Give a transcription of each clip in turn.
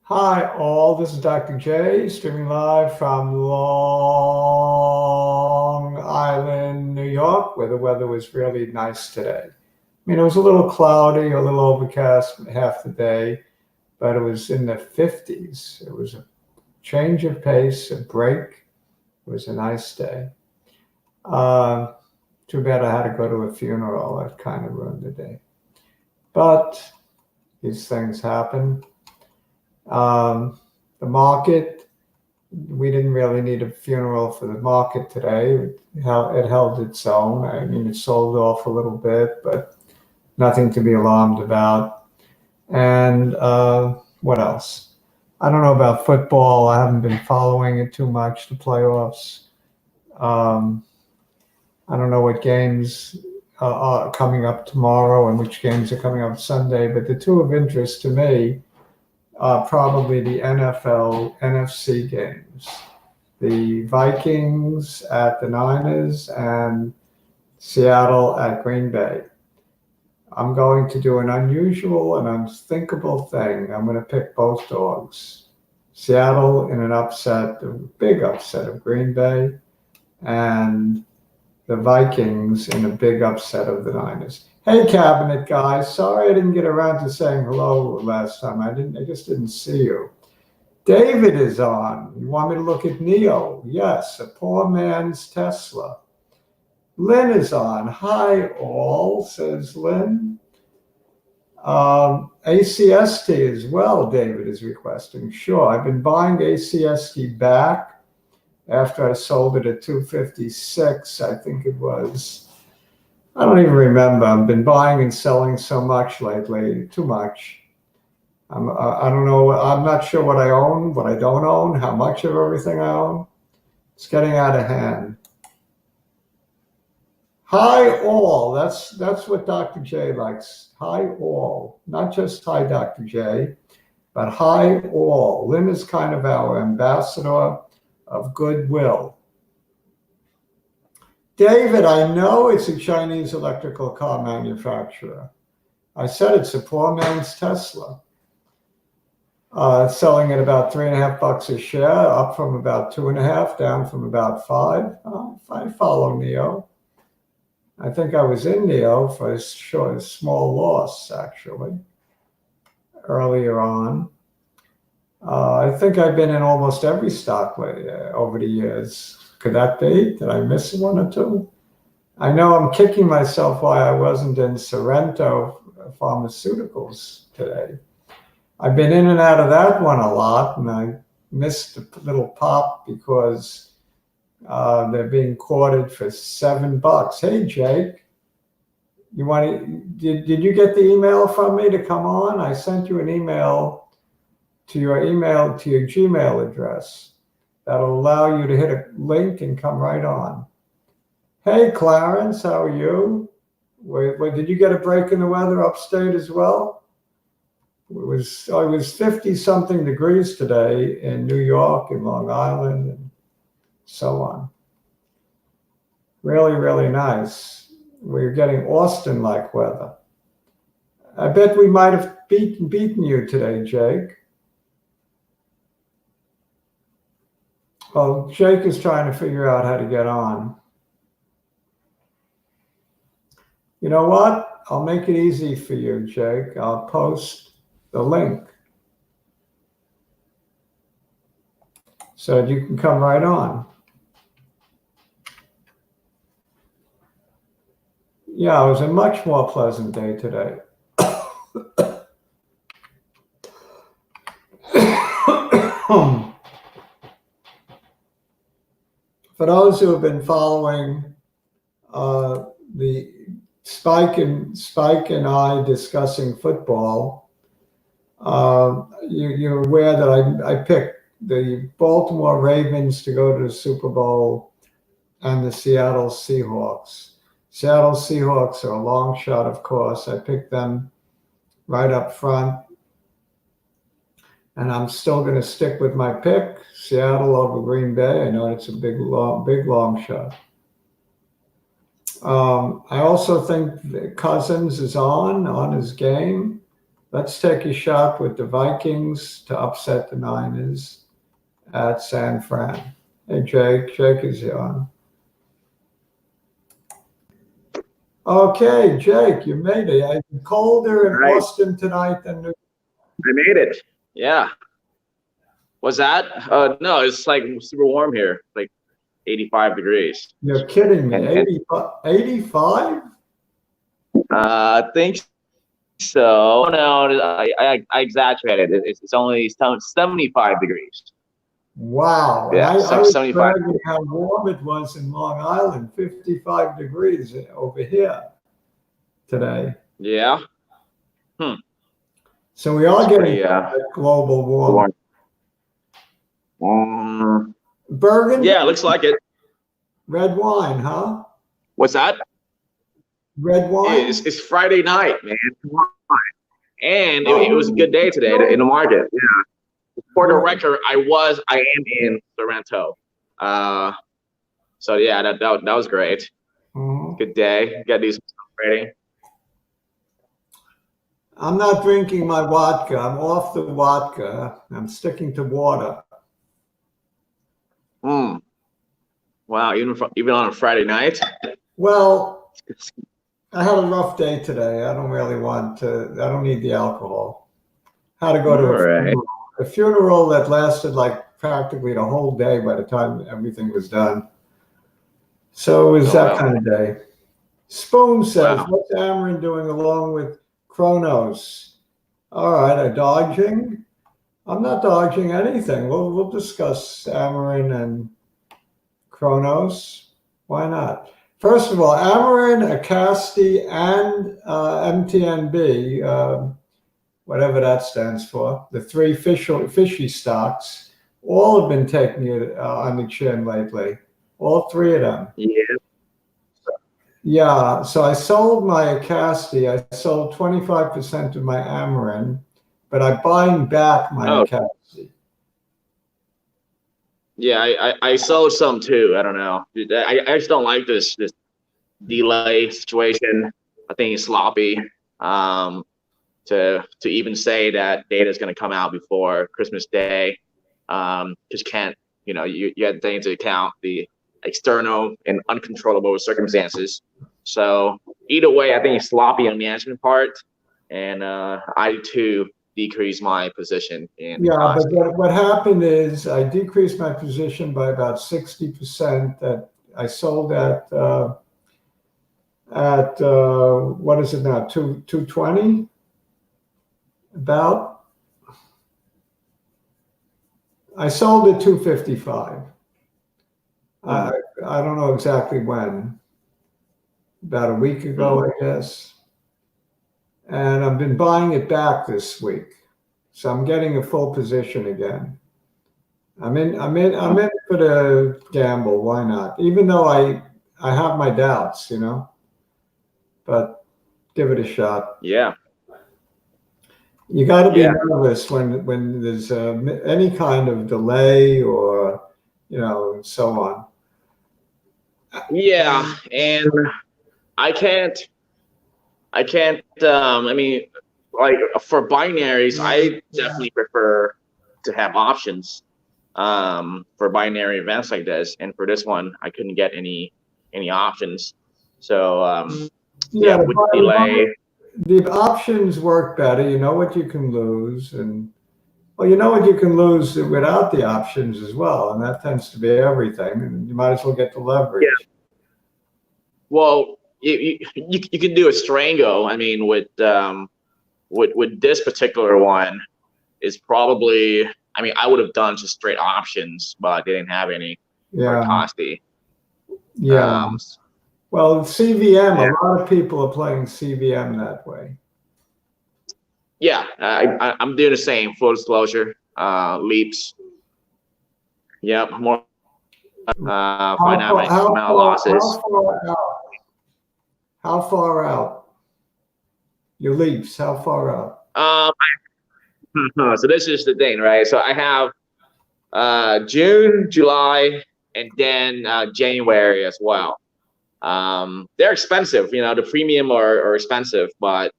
Hi, all. This is Dr. J, streaming live from Long Island, New York, where the weather was really nice today. I mean, it was a little cloudy, a little overcast half the day, but it was in the 50s. It was a change of pace, a break. It was a nice day. Too bad I had to go to a funeral. That kind of ruined the day. But these things happen. The market, we didn't really need a funeral for the market today. It held its own. I mean, it sold off a little bit, but nothing to be alarmed about. And what else? I don't know about football. I haven't been following it too much, the playoffs. I don't know what games are coming up tomorrow and which games are coming up Sunday, but the two of interest to me probably the NFL NFC games. The Vikings at the Niners and Seattle at Green Bay. I'm going to do an unusual and unthinkable thing. I'm going to pick both dogs. Seattle in an upset, a big upset of Green Bay, and the Vikings in a big upset of the Niners. Hey, cabinet guys. Sorry I didn't get around to saying hello last time. I just didn't see you. David is on. You want me to look at Neo? Yes, a poor man's Tesla. Lynn is on. Hi, all, says Lynn. ACST as well, David is requesting. Sure, I've been buying ACST back after I sold it at 256, I think it was. I don't even remember. I've been buying and selling so much lately, too much. I don't know. I'm not sure what I own, what I don't own, how much of everything I own. It's getting out of hand. Hi, all. That's what Dr. J likes. Hi, all. Not just hi, Dr. J, but hi, all. Lynn is kind of our ambassador of goodwill. David, I know it's a Chinese electrical car manufacturer. I said it's a poor man's Tesla. Selling at about $3.50 a share, up from about 2.5, down from about 5. I follow Neo. I think I was in Neo for a small loss, actually, earlier on. I think I've been in almost every stock over the years. Could that be? Did I miss one or two? I know I'm kicking myself why I wasn't in Sorrento Pharmaceuticals today. I've been in and out of that one a lot, and I missed the little pop because they're being quoted for $7. Hey, Jake, did you get the email from me to come on? I sent you an email to your Gmail address. That'll allow you to hit a link and come right on. Hey, Clarence, how are you? Wait, did you get a break in the weather upstate as well? It was 50-something degrees today in New York and Long Island and so on. Really, really nice. We're getting Austin-like weather. I bet we might have beaten you today, Jake. Well, Jake is trying to figure out how to get on. You know what? I'll make it easy for you, Jake. I'll post the link so that you can come right on. Yeah, it was a much more pleasant day today. For those who have been following the Spike and I discussing football, you're aware that I picked the Baltimore Ravens to go to the Super Bowl and the Seattle Seahawks. Seattle Seahawks are a long shot, of course. I picked them right up front. And I'm still going to stick with my pick, Seattle over Green Bay. I know it's a big long shot. I also think that Cousins is on his game. Let's take a shot with the Vikings to upset the Niners at San Fran. Hey, Jake. Jake is on. Okay, Jake, you made it. It's colder in Right. Austin tonight than New. I made it. Yeah. What's that? No, it's like super warm here, like 85 degrees. You're kidding me. And 85? I think so. No, I exaggerated. It's only 75 degrees. Wow. And Yeah, I was 75. bragging how warm it was in Long Island, 55 degrees over here today. Yeah. So we are It's getting pretty, global warming. warm. Burgundy? Yeah, looks like it. Red wine, huh? What's that? Red wine? It's Friday night, man. Come on. And it was a good day today in the market. Yeah. For the record, I am in Sorrento. So yeah, that was great. Good day. Got to do some trading. I'm not drinking my vodka. I'm off the vodka. I'm sticking to water. Wow, even on a Friday night? Well, I had a rough day today. I don't really want to, I don't need the alcohol. Had to go to a funeral that lasted like practically the whole day by the time everything was done. So it was that kind of day. Spoon says, what's Amrn doing along with Kronos? All right, I'm dodging. I'm not dodging anything. We'll discuss Amrn and Kronos. Why not? First of all, amrn, acst, and mtnb, whatever that stands for, the three fishy stocks, all have been taking it on the chin lately. All three of them. Yeah. Yeah. So I sold my acst. I sold 25% of my amrn, but I'm buying back my acst. Yeah, I sold some too. I don't know. I just don't like this delay situation. I think it's sloppy. To even say that data is going to come out before Christmas Day, just can't. You have to take into account the external and uncontrollable circumstances. So either way, I think it's sloppy on management part, and I too decrease my position in. Yeah, but what happened is I decreased my position by about 60%. That I sold at what is it now? 220? About. I sold at 255. I don't know exactly when. About a week ago, I guess. And I've been buying it back this week. So I'm getting a full position again. I'm in for the gamble. Why not? Even though I have my doubts, but give it a shot. Yeah. You got to be nervous when there's any kind of delay or, so on. Yeah, and I can't. I mean, like for binaries, I definitely prefer to have options for binary events like this. And for this one, I couldn't get any options. So with delay. The options work better. You know what you can lose, and you know what you can lose without the options as well, and that tends to be everything. And you might as well get the leverage. Yeah. Well, you can do a strangle. I mean, with this particular one, is probably. I mean, I would have done just straight options, but they didn't have any for costly. Yeah. Well, CVM, a lot of people are playing CVM that way. Yeah, I'm doing the same. Full disclosure, leaps. Yep, more. Find out my amount of losses. How far out? Your leaps, how far out? So this is the thing, right? So I have June, July, and then January as well. They're expensive, the premium are expensive, but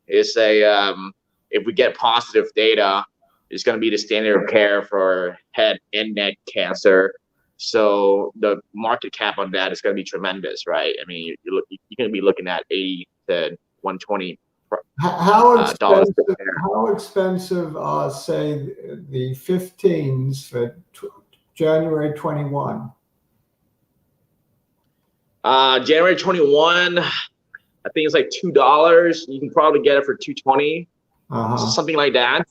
is if we get positive data, it's going to be the standard of care for head and neck cancer. So the market cap on that is going to be tremendous, right? I mean, you're going to be looking at 80 to 120 dollars per share. How expensive are, say, the 15s for January 21? January 21, I think it's like $2. You can probably get it for 220, something like that.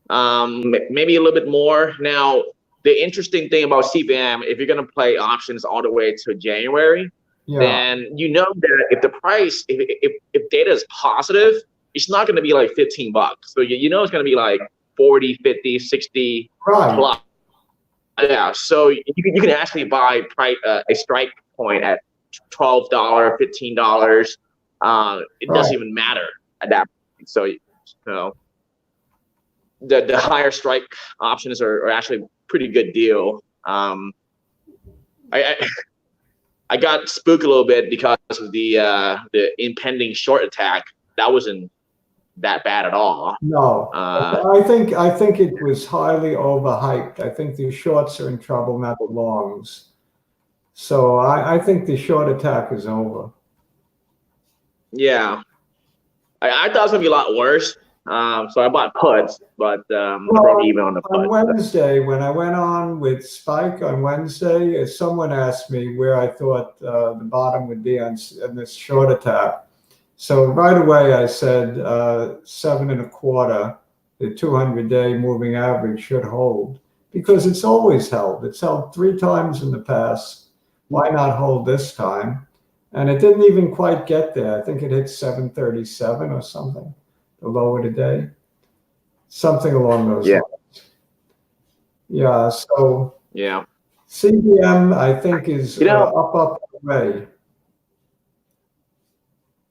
Maybe a little bit more. Now, the interesting thing about CVM, if you're going to play options all the way to January, then you know that if the price, if data is positive, it's not going to be like $15. So you know it's going to be like 40, 50, 60 plus. Yeah, so you can actually buy a strike point at $12, $15. It doesn't even matter at that point. So you know, the higher strike options are actually a pretty good deal. I got spooked a little bit because of the impending short attack. That wasn't that bad at all. No, I think it was highly overhyped. I think the shorts are in trouble, not the longs. So I think the short attack is over. Yeah, I thought it was gonna be a lot worse. So I bought puts, but I broke even on the puts. On Wednesday, when I went on with Spike on Wednesday, someone asked me where I thought the bottom would be on this short attack. So right away I said 7.25. The 200-day moving average should hold because it's always held. It's held 3 times in the past. Why not hold this time? And it didn't even quite get there. I think it hit 737 or something, the low of the day, something along those lines. Yeah. So CVM I think is up way.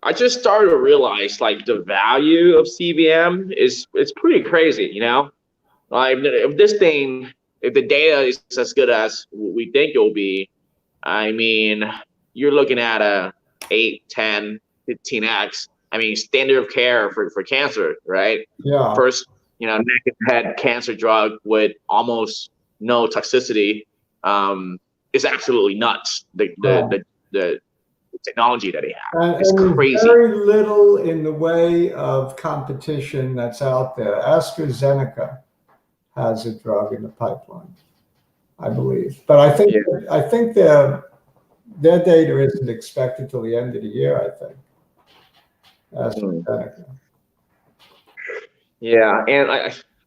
I just started to realize like the value of CVM it's pretty crazy, you know? Like if this thing, if the data is as good as we think it will be, I mean, you're looking at a 8, 10, 15x. I mean, standard of care for cancer, right? Yeah. First, you know, neck and head cancer drug with almost no toxicity is absolutely nuts. The technology that he has. It's crazy. Very little in the way of competition that's out there. AstraZeneca has a drug in the pipeline, I believe. But I think their data isn't expected till the end of the year, I think. AstraZeneca. Yeah, and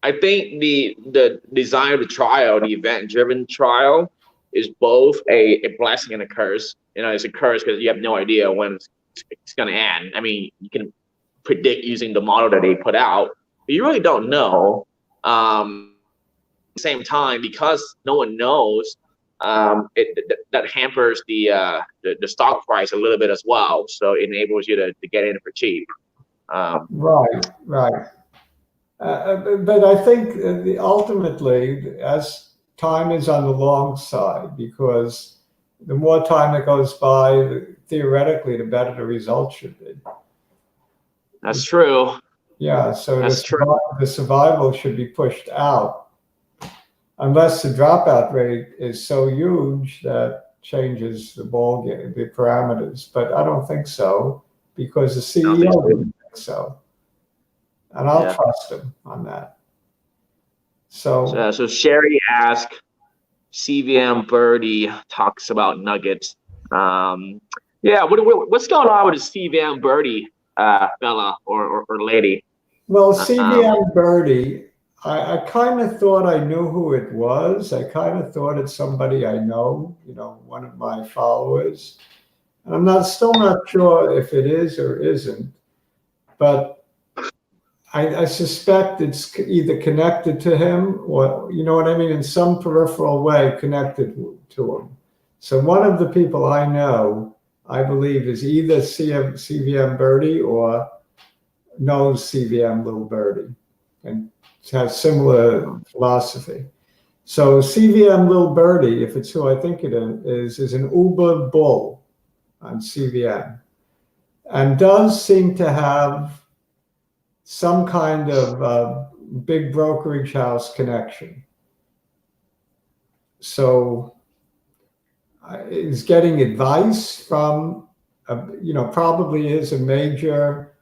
I think the design of the trial, the event-driven trial, is both a blessing and a curse. You know, it's a curse because you have no idea when it's going to end. I mean, you can predict using the model that they put out, but you really don't know. At the same time, because no one knows, that hampers the stock price a little bit as well. So it enables you to get in for cheap. Right. But I think ultimately, as time is on the long side, because the more time that goes by, theoretically, the better the results should be. That's true. Yeah, so the survival should be pushed out, unless the dropout rate is so huge that changes the ball game, the parameters. But I don't think so, because the CEO didn't think so, and I'll trust him on that. So Sherry asked, CVM Birdie talks about nuggets. What's going on with the CVM Birdie fella or lady? Well, CVM Birdie, I kind of thought I knew who it was. I kind of thought it's somebody I know, you know, one of my followers. And I'm still not sure if it is or isn't, but I suspect it's either connected to him or, you know what I mean, in some peripheral way connected to him. So one of the people I know, I believe, is either CVM Birdie or knows CVM Little Birdie and has similar philosophy. So CVM Little Birdie, if it's who I think it is an uber bull on CVM and does seem to have some kind of big brokerage house connection. So is getting advice from, probably is a major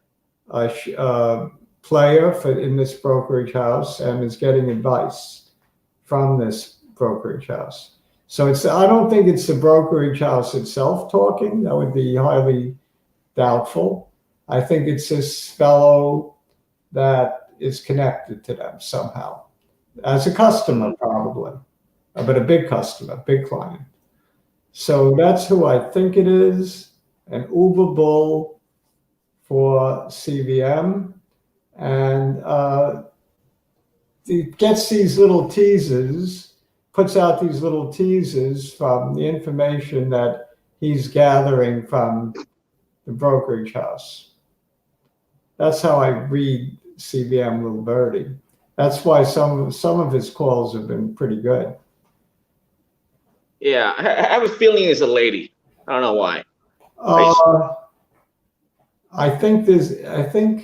player in this brokerage house, and is getting advice from this brokerage house. So I don't think it's the brokerage house itself talking. That would be highly doubtful. I think it's this fellow that is connected to them somehow, as a customer probably, but a big customer, big client. So that's who I think it is, an uber bull for CVM. And it gets these little teases, puts out these little teases from the information that he's gathering from the brokerage house. That's how I read CVM Little Birdie. That's why some of his calls have been pretty good. Yeah, I have a feeling it's a lady. I don't know why. I think the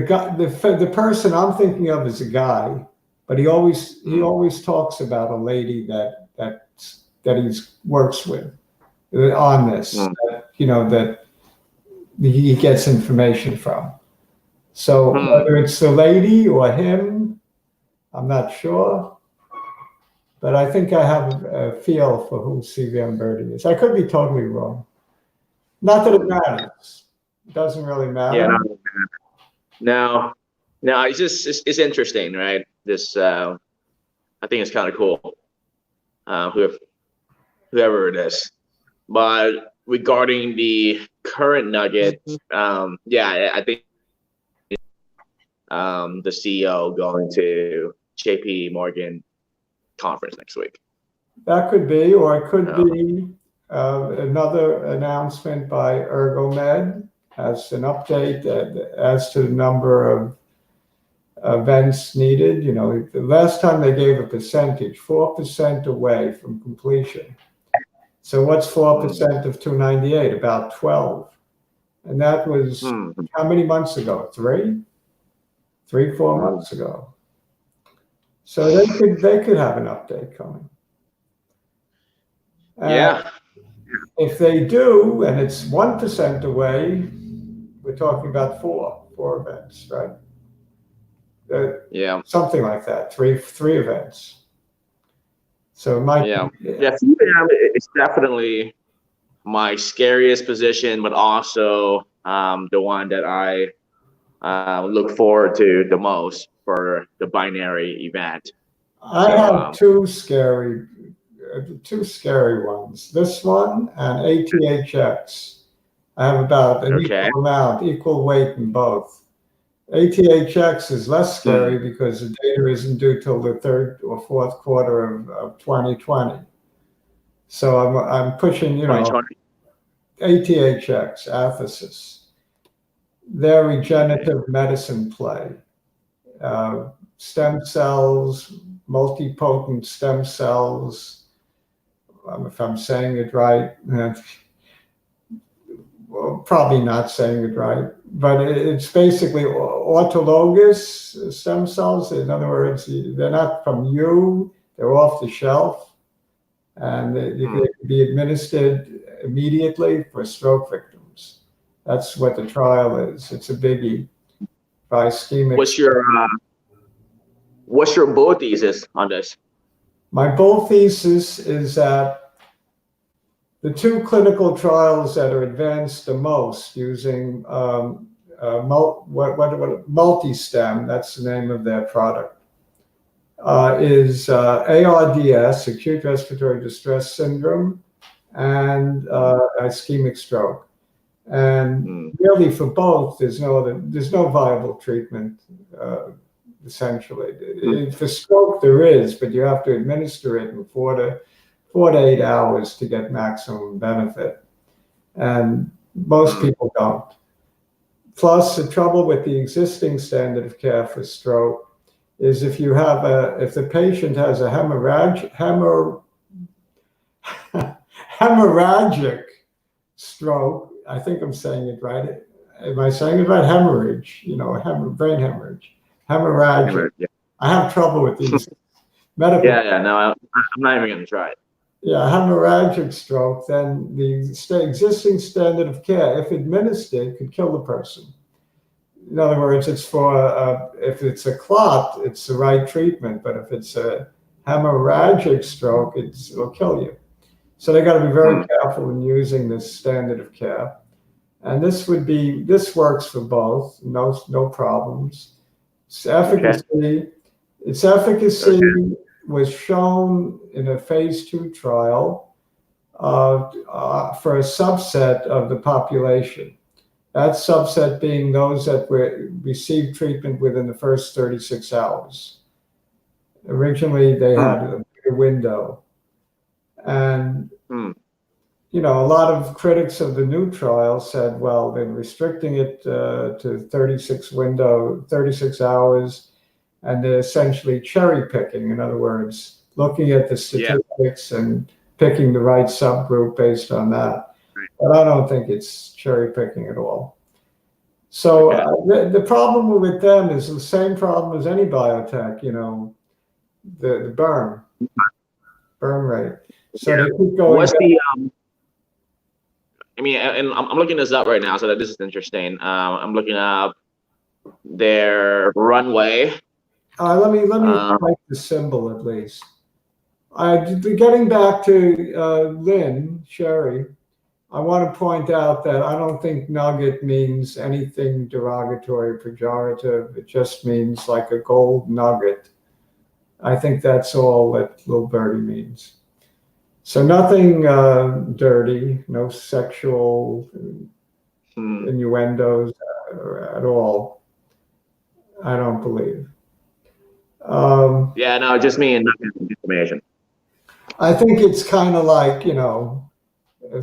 guy, the person I'm thinking of is a guy, but he always talks about a lady that he works with on this, that he gets information from. So whether it's the lady or him, I'm not sure. But I think I have a feel for who CVM Birdie is. I could be totally wrong. Not that it matters. It doesn't really matter. Yeah. No, it's interesting, right? This I think it's kind of cool. Whoever it is. But regarding the current nugget, I think the CEO going to JP Morgan conference next week. That could be, or it could be another announcement by Ergomed as an update as to the number of events needed. The last time they gave a percentage, 4% away from completion. So what's 4% of 298? About 12. And that was how many months ago? 4 months ago. So they could have an update coming. If they do, and it's 1% away, we're talking about four events, right? Something like that. Three events. So it might. CVM is definitely my scariest position, but also the one that I look forward to the most for the binary event. I have two scary ones. This one and ATHX. I have about an equal weight in both. ATHX is less scary because the data isn't due till the third or fourth quarter of 2020. So I'm pushing, ATHX, ATHX. Their regenerative medicine play. Stem cells, multipotent stem cells. If I'm saying it right, well, probably not saying it right, but it's basically autologous stem cells. In other words, they're not from you, they're off the shelf, and they can be administered immediately for stroke victims. That's what the trial is. It's a biggie. By ischemic. What's your bull thesis on this? My bull thesis is that the two clinical trials that are advanced the most using multi-stem, that's the name of their product, is ARDS, acute respiratory distress syndrome, and ischemic stroke. And really for both, there's no viable treatment, essentially. For stroke there is, but you have to administer it in 4 to 8 hours to get maximum benefit. And most people don't. Plus, the trouble with the existing standard of care for stroke is if the patient has a hemorrhagic stroke, I think I'm saying it right, Am I saying it right? Hemorrhage, brain hemorrhage, hemorrhagic. Yeah, I have trouble with these medical. yeah. No, I'm not even gonna try it. Yeah, hemorrhagic stroke, then the existing standard of care, if administered, could kill the person. In other words, it's if it's a clot, it's the right treatment, but if it's a hemorrhagic stroke, it'll kill you. So they got to be very careful in using this standard of care. And this works for both, no problems. Its efficacy was shown in a phase 2 trial for a subset of the population. That subset being those that received treatment within the first 36 hours. Originally, they had a bigger window. And, a lot of critics of the new trial said, well, they're restricting it to 36 hours, and they're essentially cherry picking. In other words, looking at the statistics and picking the right subgroup based on that. But I don't think it's cherry picking at all. So the problem with them is the same problem as any biotech, the burn rate. So they keep going. What's the I mean, and I'm looking this up right now, so that this is interesting. I'm looking up their runway. Let me type the symbol at least. Getting back to Lynn Sherry, I want to point out that I don't think nugget means anything derogatory, pejorative. It just means like a gold nugget. I think that's all that little birdie means. So nothing dirty, no sexual innuendos at all. I don't believe. Yeah, no, just me and information. I think it's kind of like,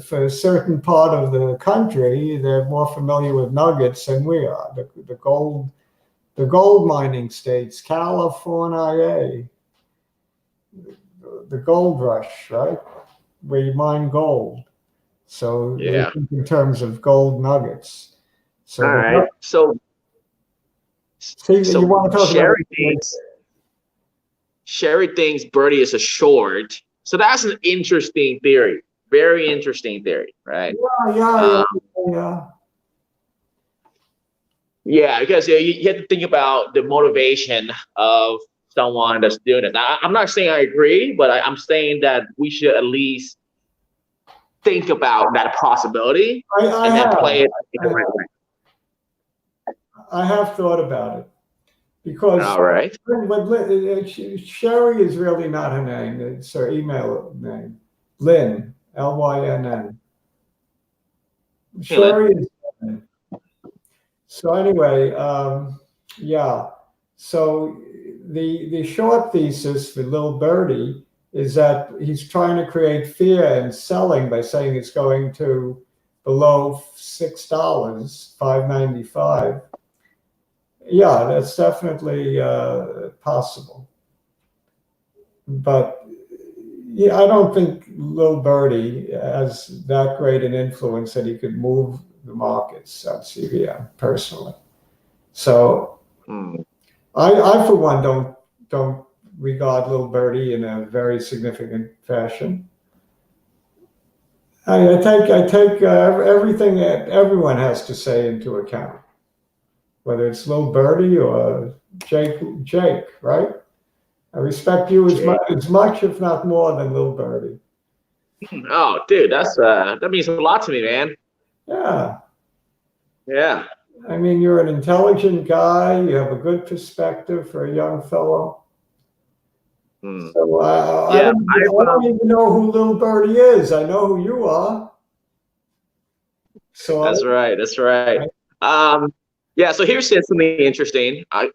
for a certain part of the country, they're more familiar with nuggets than we are. The gold mining states, California, the gold rush, right? Where you mine gold. So in terms of gold nuggets. So all right. So you want to talk Sherry thinks birdie is a short. So that's an interesting theory. Very interesting theory, right? Yeah. Yeah, because you have to think about the motivation of someone that's doing it. Now, I'm not saying I agree, but I'm saying that we should at least think about that possibility and then play it in the right way. I have thought about it because all right. Sherry is really not her name. It's her email name. Lynn, Lynn. Sherry is her name. So anyway, So the short thesis for Lil Birdie is that he's trying to create fear in selling by saying it's going to below $6, $5.95. Yeah, that's definitely possible. But yeah, I don't think Lil Birdie has that great an influence that he could move the markets on CVM personally. So I for one don't regard Lil Birdie in a very significant fashion. I take everything that everyone has to say into account, whether it's Lil Birdie or Jake, right? I respect you as much, if not more, than Lil Birdie. Oh, dude, that means a lot to me, man. Yeah. I mean, you're an intelligent guy. You have a good perspective for a young fellow. So I don't even know who Lil Birdie is. I know who you are. So that's right. Yeah. So here's something interesting. I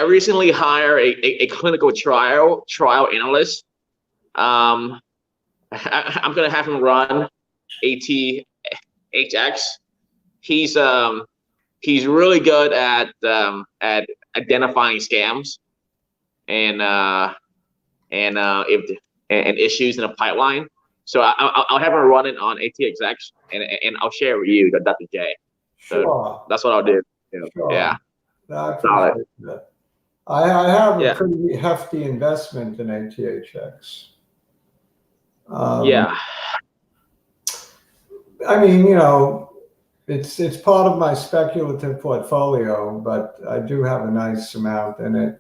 recently hired a clinical trial analyst. I'm gonna have him run ATHX. He's really good at identifying scams and issues in a pipeline. So I'll have her run it on ATHX, and I'll share with you, Dr. J. So Sure. that's what I'll do. Sure. Yeah. I Solid. appreciate that. I have a Yeah. pretty hefty investment in ATHX. Yeah. I mean, you know, it's part of my speculative portfolio, but I do have a nice amount in it.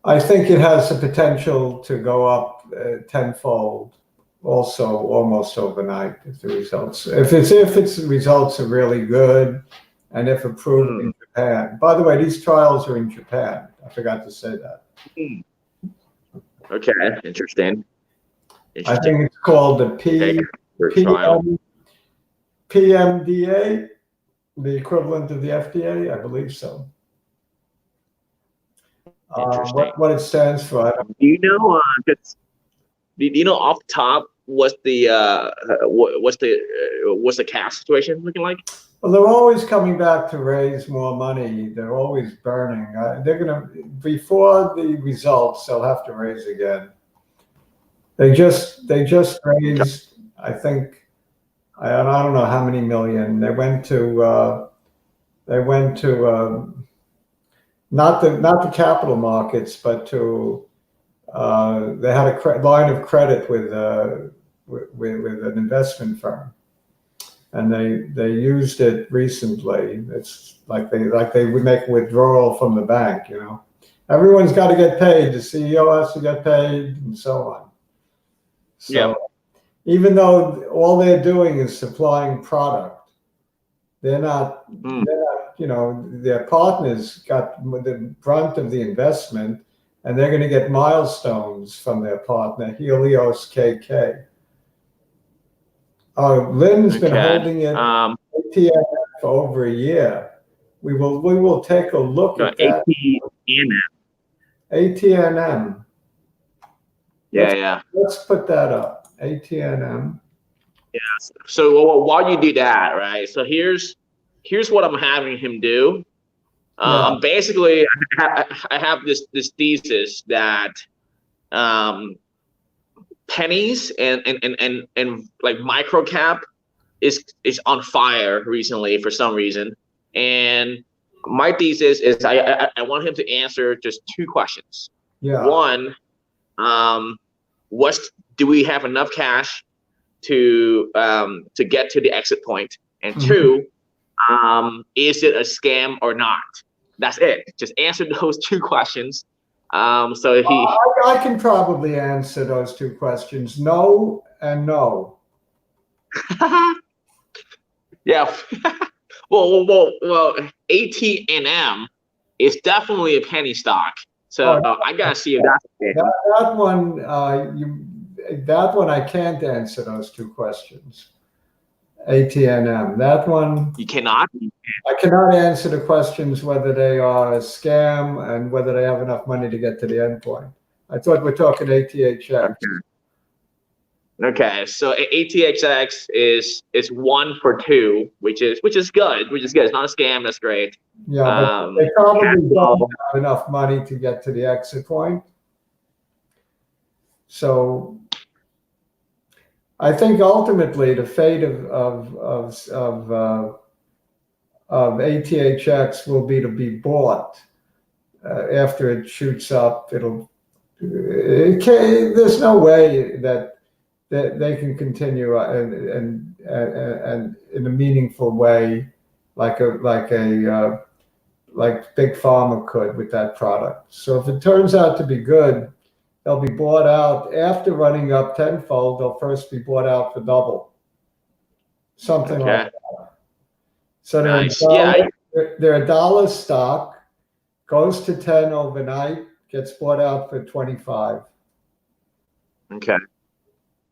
I think it has the potential to go up tenfold, also almost overnight if the results are really good, and if approved in Japan. By the way, these trials are in Japan. I forgot to say that. Okay, interesting. I think it's called the PMDA, the equivalent of the FDA, I believe so. What it stands for? Do you know? Do you know off the top what's the cash situation looking like? Well, they're always coming back to raise more money. They're always burning. They're gonna, before the results, they'll have to raise again. They just raised, I think, I don't know how many million. They went to not the capital markets, but to they had a line of credit with an investment firm, and they used it recently. It's like they would make a withdrawal from the bank. You know, everyone's got to get paid. The CEO has to get paid, and so on. So even though all they're doing is supplying product, they're not. You know, their partners got the brunt of the investment, and they're going to get milestones from their partner, Helios KK. Lynn's been holding it ATM for over a year. We will take a look at that. ATNM. Let's put that up. ATNM. Yes. So while you do that, right? So here's what I'm having him do. Basically, I have this thesis that pennies and like micro cap is on fire recently for some reason, and my thesis is I want him to answer just two questions. One, do we have enough cash to get to the exit point? And two, is it a scam or not? That's it. Just answer those two questions. So I can probably answer those two questions. No and no. Yeah. well, ATNM is definitely a penny stock. So I gotta see if that's that one. That one I can't answer those two questions. ATNM. That one you cannot. I cannot answer the questions whether they are a scam and whether they have enough money to get to the endpoint. I thought we're talking ATHX. Okay, so ATHX is 1 for 2, which is good. It's not a scam. That's great. Yeah, but they probably don't have enough money to get to the exit point. So I think ultimately the fate of ATHX will be to be bought after it shoots up. There's no way that they can continue and in a meaningful way, like Big Pharma could with that product. So if it turns out to be good, they'll be bought out after running up tenfold. They'll first be bought out for double, something like that. So they're $1 stock, goes to 10 overnight, gets bought out for 25. Okay.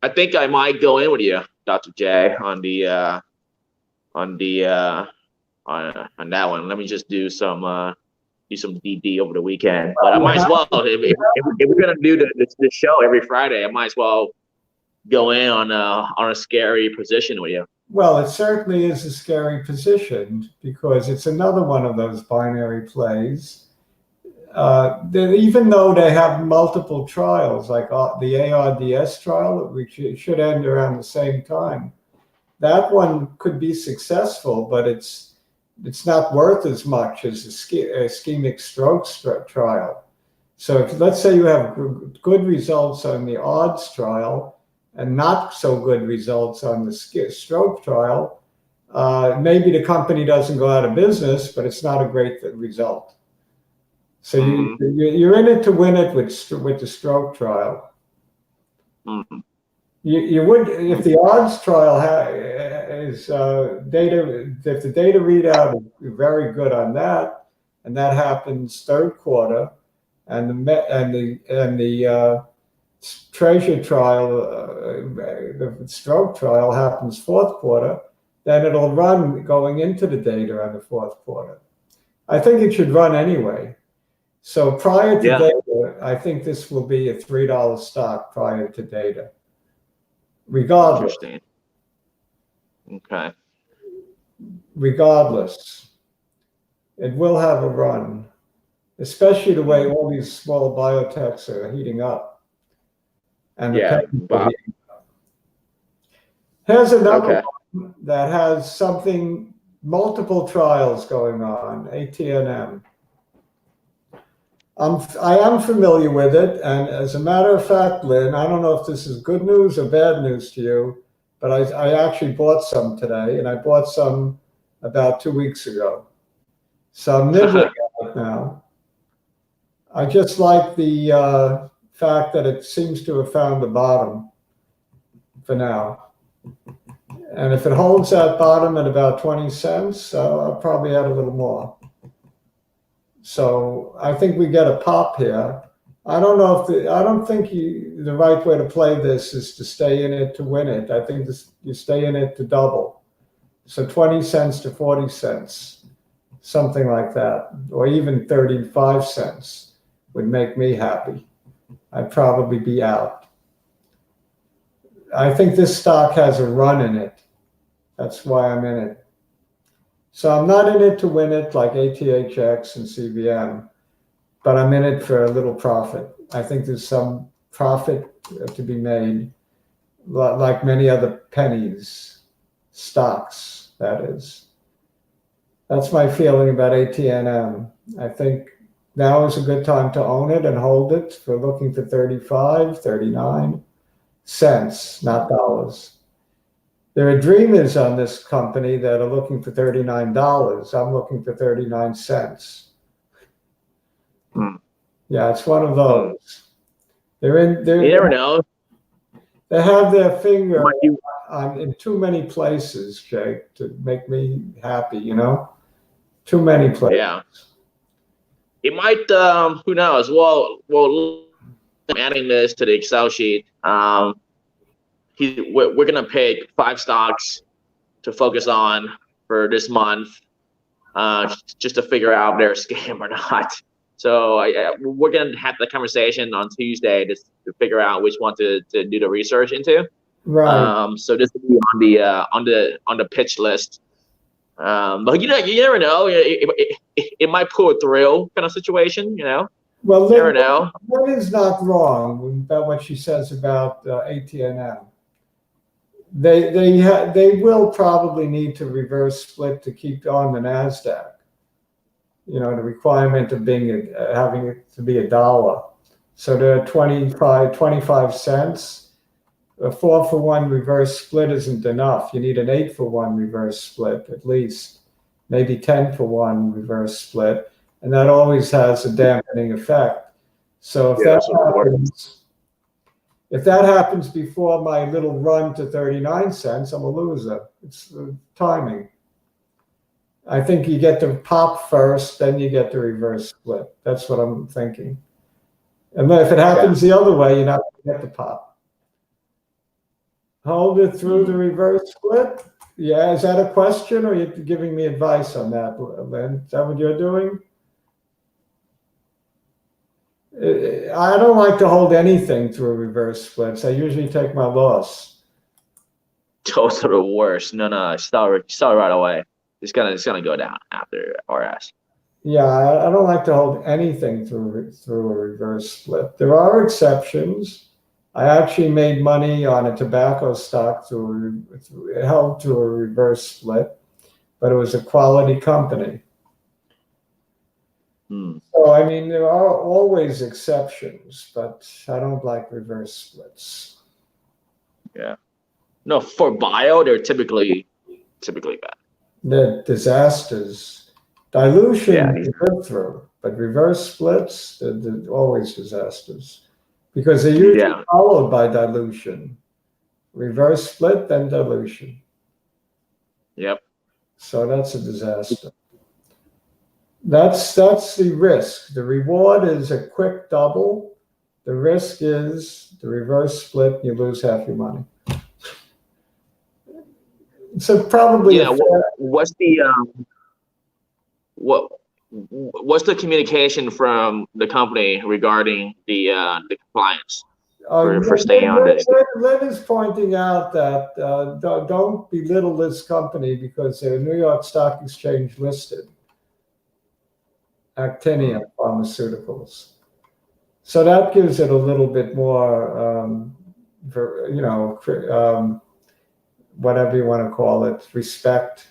I think I might go in with you, Dr. J, on that one. Let me just do some DD over the weekend. But I might as well, if we're gonna do this show every Friday, I might as well go in on a scary position with you. Well, it certainly is a scary position because it's another one of those binary plays. even though they have multiple trials, like the ARDS trial, which should end around the same time, that one could be successful, but it's not worth as much as a ischemic stroke trial. So if, let's say you have good results on the odds trial and not so good results on the stroke trial, maybe the company doesn't go out of business, but it's not a great result. So you're in it to win it with the stroke trial. You would, if the odds trial is data, if the data readout is very good on that, and that happens third quarter, and the treasure trial, the stroke trial happens fourth quarter, then it'll run going into the data on the fourth quarter. I think it should run anyway. So prior to data, I think this will be a $3 stock prior to data. Regardless. Interesting. Okay. Regardless, it will have a run, especially the way all these small biotechs are heating up. And here's another one that has something, multiple trials going on, ATNM. I am familiar with it, and as a matter of fact, Lynn, I don't know if this is good news or bad news to you, but I actually bought some today, and I bought some about 2 weeks ago. So I'm nibbling at it now. I just like the fact that it seems to have found the bottom for now. And if it holds that bottom at about 20 cents, I'll probably add a little more. So I think we get a pop here. I don't know if I don't think the right way to play this is to stay in it to win it. I think you stay in it to double. So 20 cents to 40 cents, something like that, or even 35 cents would make me happy. I'd probably be out. I think this stock has a run in it. That's why I'm in it. So I'm not in it to win it like ATHX and CVM, but I'm in it for a little profit. I think there's some profit to be made, like many other pennies, stocks, that is. That's my feeling about ATNM. I think now is a good time to own it and hold it. We're looking for 35, 39 cents, not dollars. There are dreamers on this company that are looking for $39. I'm looking for 39 cents. Yeah, it's one of those. You never know. They have their finger in too many places, Jake, to make me happy, you know? Too many places. Yeah. It might, who knows? Well, I'm adding this to the Excel sheet. We're going to pick 5 stocks to focus on for this month, just to figure out if they're a scam or not. So we're going to have the conversation on Tuesday to figure out which one to do the research into. Right. So this will be on the pitch list. But you never know. It might pull a thrill kind of situation. You know. Well, you never know. Lynn is not wrong about what she says about ATNM. They will probably need to reverse split to keep on the NASDAQ. You know, the requirement of having it to be $1. So they're 25 cents. A 4-for-1 reverse split isn't enough. You need an 8-for-1 reverse split at least, maybe 10-for-1 reverse split, and that always has a dampening effect. So if that happens before my little run to 39 cents, I'm a loser. It's timing. I think you get the pop first, then you get the reverse split. That's what I'm thinking. And then if it happens the other way, you're not going to get the pop. Hold it through the reverse split? Yeah, is that a question, or are you giving me advice on that, Lynn? Is that what you're doing? I don't like to hold anything through reverse splits. I usually take my loss. Those are the worst. No, start right away. It's gonna go down after RS. Yeah, I don't like to hold anything through a reverse split. There are exceptions. I actually made money on a tobacco stock it held to a reverse split, but it was a quality company. So, I mean, there are always exceptions, but I don't like reverse splits. Yeah. No, for bio, they're typically bad. They're disasters. Dilution Yeah. you live through, but reverse splits, they're always disasters because they're usually followed by dilution. Reverse split, then dilution. Yep. So that's a disaster. That's the risk. The reward is a quick double. The risk is the reverse split, you lose half your money. So probably what's the communication from the company regarding the compliance for staying on this? Lynn is pointing out that don't belittle this company because they're New York Stock Exchange listed. Actinium Pharmaceuticals. So that gives it a little bit more, whatever you want to call it, respect.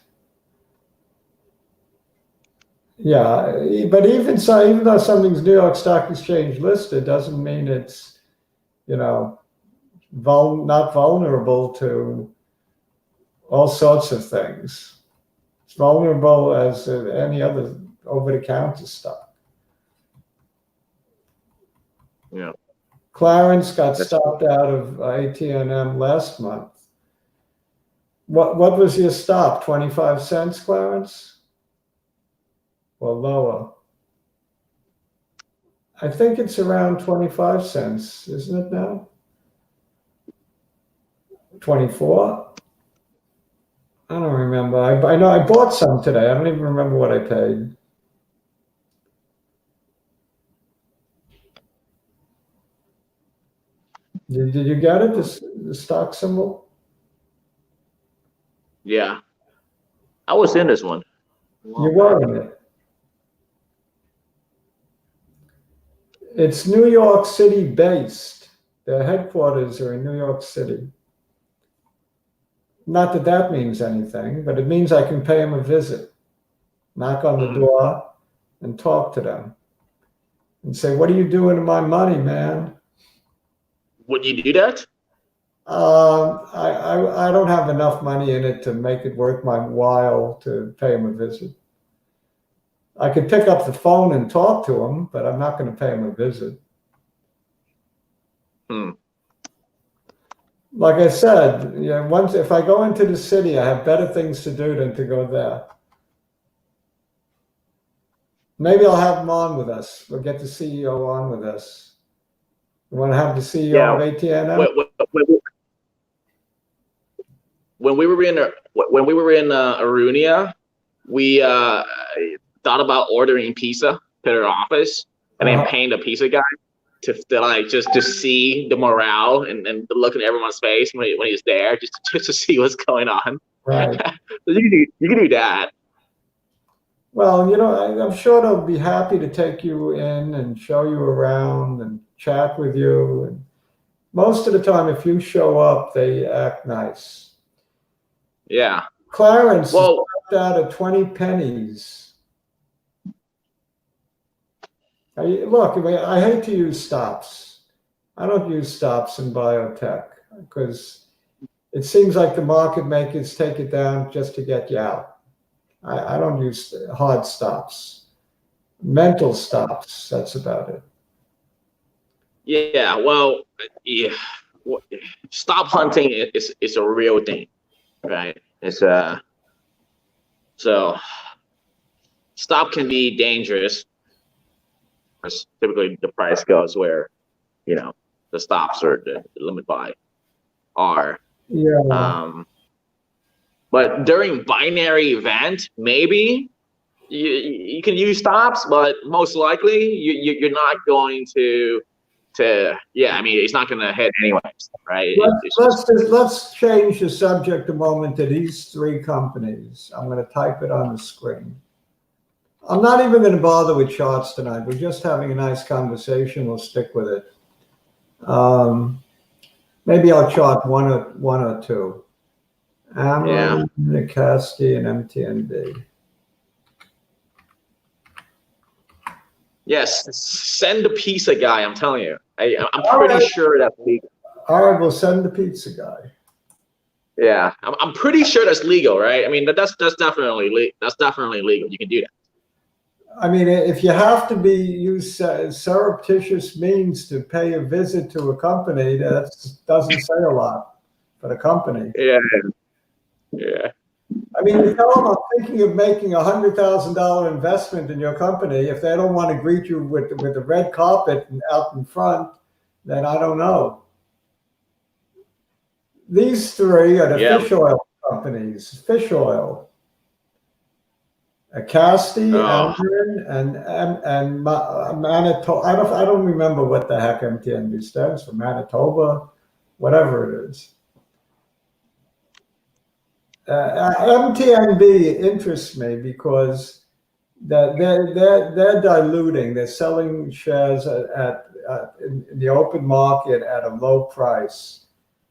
Yeah, but even so, even though something's New York Stock Exchange listed, doesn't mean it's, not vulnerable to all sorts of things. It's vulnerable as any other over-the-counter stock. Yeah. Clarence got stopped out of ATNM last month. What was your stop? 25 cents, Clarence? Or lower? I think it's around 25 cents, isn't it now? 24? I don't remember. I know I bought some today. I don't even remember what I paid. Did you get it, the stock symbol? Yeah. I was in this one. You were in it. It's New York City based. Their headquarters are in New York City. Not that that means anything, but it means I can pay them a visit, knock on the door, and talk to them, and say, "What are you doing to my money, man?" Would you do that? I don't have enough money in it to make it worth my while to pay them a visit. I could pick up the phone and talk to them, but I'm not going to pay them a visit. Like I said, if I go into the city, I have better things to do than to go there. Maybe I'll have them on with us. We'll get the CEO on with us. You want to have the CEO of ATNM? When we were in Arunia, we thought about ordering pizza to their office and then paying the pizza guy to like just to see the morale and the look in everyone's face when he's there, just to see what's going on. Right. So you can do that. Well, I'm sure they'll be happy to take you in and show you around and chat with you. And most of the time, if you show up, they act nice. Yeah. Clarence stopped out at 20 pennies. Look, I hate to use stops. I don't use stops in biotech because it seems like the market makers take it down just to get you out. I don't use hard stops. Mental stops, that's about it. Yeah, well, yeah. Stop hunting is a real thing, right? It's so stop can be dangerous. Typically the price goes where, the stops or the limit buy are. Yeah. But during binary event, maybe you can use stops, but most likely you're not going to I mean, it's not going to hit anyways, right? Let's change the subject a moment to these three companies. I'm going to type it on the screen. I'm not even going to bother with charts tonight. We're just having a nice conversation. We'll stick with it. Maybe I'll chart one or two. amrn, acst, and mtnb. Yes, send the pizza guy. I'm telling you, I'm All pretty right. sure that's legal. All right, we'll send the pizza guy. Yeah, I'm pretty sure that's legal, right? I mean, that's definitely legal. You can do that. I mean, if you have to use surreptitious means to pay a visit to a company, that doesn't say a lot for the company. Yeah, yeah. I mean, you tell them I'm thinking of making $100,000 investment in your company. If they don't want to greet you with the red carpet out in front, then I don't know. These three are the fish oil companies. Fish oil, acst, amrn, and Manitoba. I don't remember what the heck mtnb stands for. Manitoba, whatever it is. mtnb interests me because they're diluting. They're selling shares in the open market at a low price,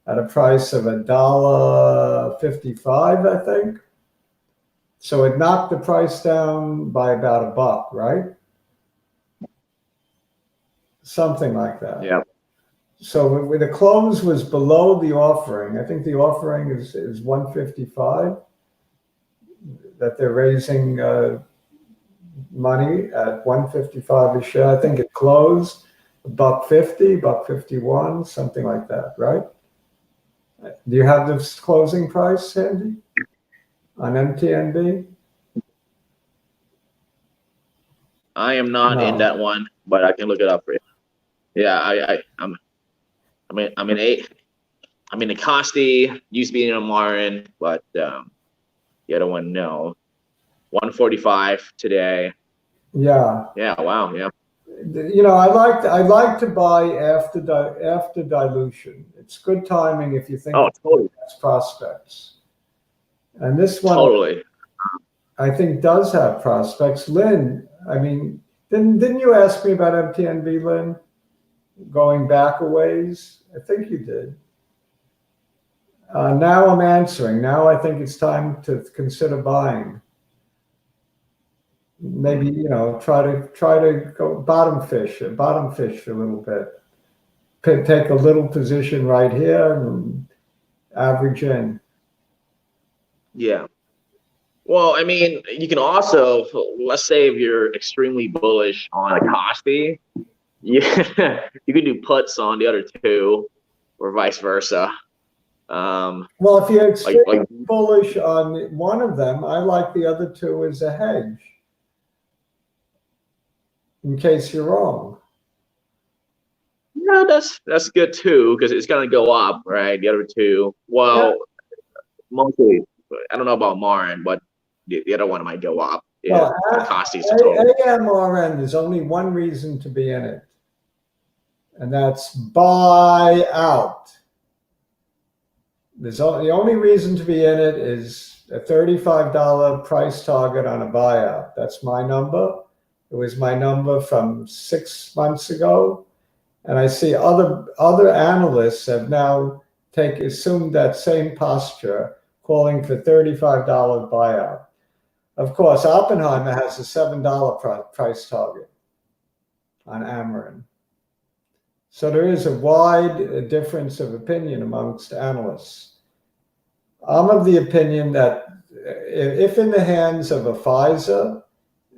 at a price of $1.55, I think. So it knocked the price down by about $1, right? Something like that. Yeah. So when the close was below the offering, I think the offering is 155, that they're raising money at 155 a share. I think it closed $1.50, $1.51, something like that, right? Do you have the closing price, Sandy, on mtnb? I am not in that one, but I can look it up for you. Yeah, I'm in acst, used to be in amrn, but the other one, no. 145 today. Yeah. Yeah. Wow. Yeah. You know, I like to buy after dilution. It's good timing if you think totally. It's prospects. And this one, totally, I think, does have prospects. Lynn, I mean, didn't you ask me about mtnb, Lynn? Going back a ways? I think you did. Now I'm answering. Now I think it's time to consider buying. Maybe, you know, try to go bottom fish a little bit. Take a little position right here and average in. Yeah. Well, I mean, you can also, let's say if you're extremely bullish on acst, you can do puts on the other two, or vice versa. Well, if you're extremely bullish on one of them, I like the other two as a hedge, in case you're wrong. Yeah, that's good too, because it's gonna go up, right? The other two, well, mostly, I don't know about amrn, but the other one might go up. Yeah, acst is the total. amrn, there's only one reason to be in it, and that's buy out. The only reason to be in it is a $35 price target on a buyout. That's my number. It was my number from 6 months ago. And I see other analysts have now assumed that same posture, calling for $35 buyout. Of course, Oppenheimer has a $7 price target on amrn. So there is a wide difference of opinion amongst analysts. I'm of the opinion that if in the hands of a Pfizer,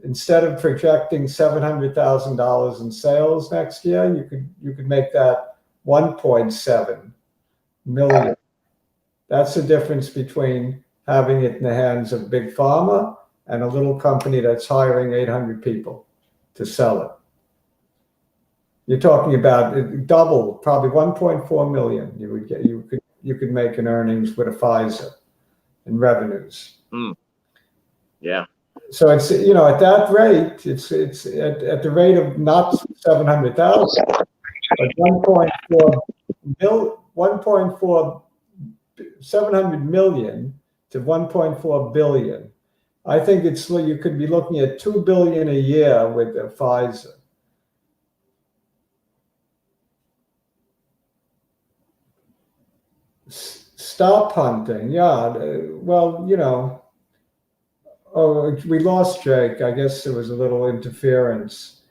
instead of projecting $700,000 in sales next year, you could make that 1.7 million. That's the difference between having it in the hands of big pharma and a little company that's hiring 800 people to sell it. You're talking about double, probably 1.4 million. You could make in earnings with a Pfizer in revenues. Yeah. So it's, you know, at that rate, it's at the rate of not 700,000, but 700 million to 1.4 billion. I think you could be looking at $2 billion a year with Pfizer. Stop hunting, yeah. Well, you know. Oh, we lost Jake. I guess there was a little interference.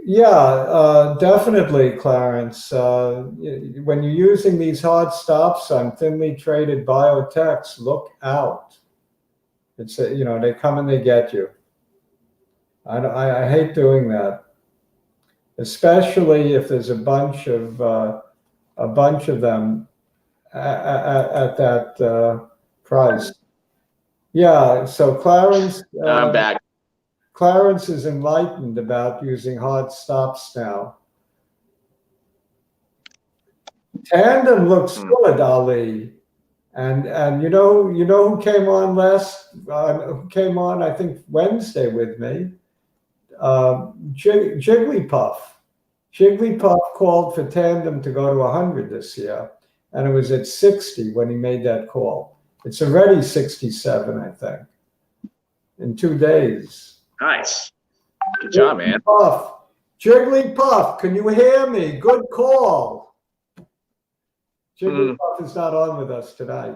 Yeah, definitely, Clarence. When you're using these hard stops on thinly traded biotechs, look out. It's you know, they come and they get you. I hate doing that, especially if there's a bunch of them at that price. Yeah. So I'm back. Clarence is enlightened about using hard stops now. Tandem looks good, Ali. And you know who came on who came on, I think, Wednesday with me? Jigglypuff. Jigglypuff called for Tandem to go to 100 this year, and it was at 60 when he made that call. It's already 67, I think, in 2 days. Nice. Good job, man. Jigglypuff, can you hear me? Good call. Jigglypuff is not on with us tonight.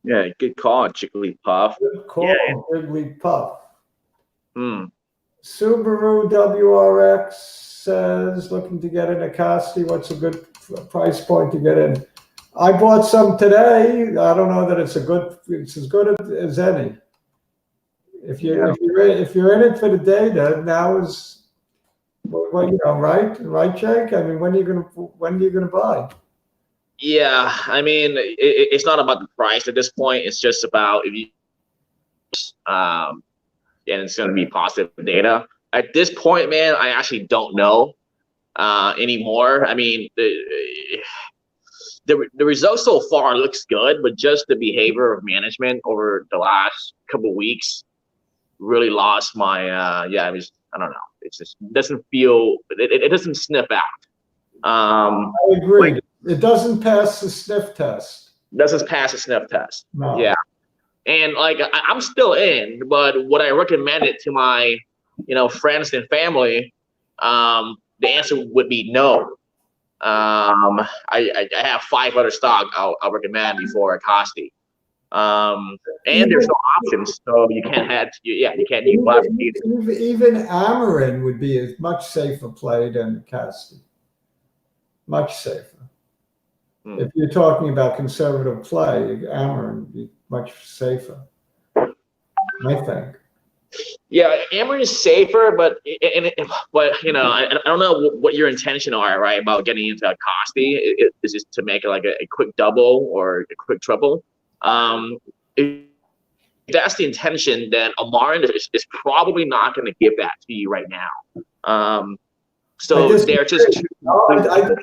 Yeah, good call, Jigglypuff. Good call, yeah. Jigglypuff. Subaru WRX says, looking to get in a Acasti. What's a good price point to get in? I bought some today. I don't know that it's as good as any. If you're in it for the data, now is, well, you know, right, Jake? I mean, when are you gonna buy? Yeah, I mean, it's not about the price at this point. It's just about if you, and it's going to be positive data. At this point, man, I actually don't know anymore. I mean, the results so far looks good, but just the behavior of management over the last couple of weeks really lost my. I don't know. It just doesn't feel. It doesn't sniff out. I agree. Like, it doesn't pass the sniff test. Doesn't pass the sniff test. No. Yeah. And like I'm still in, but would I recommend it to my, friends and family? The answer would be no. I have 5 other stocks I'll recommend before Acasti. And there's no options, so you can't you can't use even amrn would be a much safer play than Acasti. Much safer. If you're talking about conservative play, amrn would be much safer, I think. Yeah, amrn is safer, but I don't know what your intention are, right, about getting into Acasti. Is it to make it like a quick double or a quick triple? If that's the intention, then amrn is probably not going to give that to you right now. So they're just I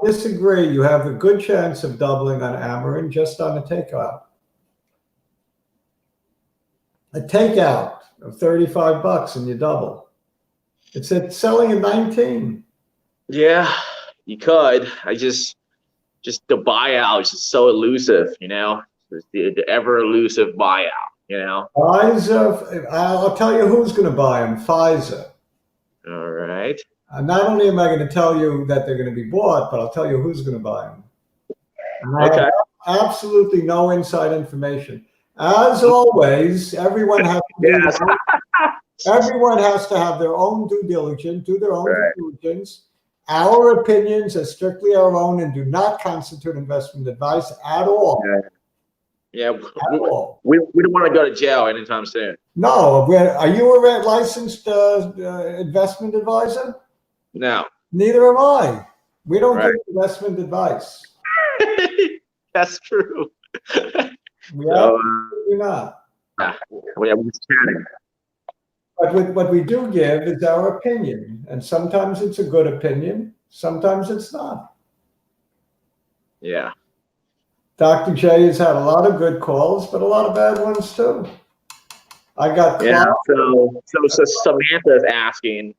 disagree. You have a good chance of doubling on amrn just on a takeout. A takeout of $35 and you double. It's selling at 19. Yeah, you could. I just the buyout is just so elusive, the ever elusive buyout, Pfizer. I'll tell you who's going to buy them. Pfizer. All right. Not only am I going to tell you that they're going to be bought, but I'll tell you who's going to buy them. And I have absolutely no inside information. As always, everyone has to have their own due diligence, do their own due diligence. Our opinions are strictly our own and do not constitute investment advice at all. Yeah, we don't want to go to jail anytime soon. No, are you a licensed investment advisor? No. Neither am I. We don't give investment advice. That's true. We absolutely not. We're just chatting. But what we do give is our opinion. And sometimes it's a good opinion. Sometimes it's not. Yeah. Dr. J has had a lot of good calls, but a lot of bad ones too. I got so Samantha's asking,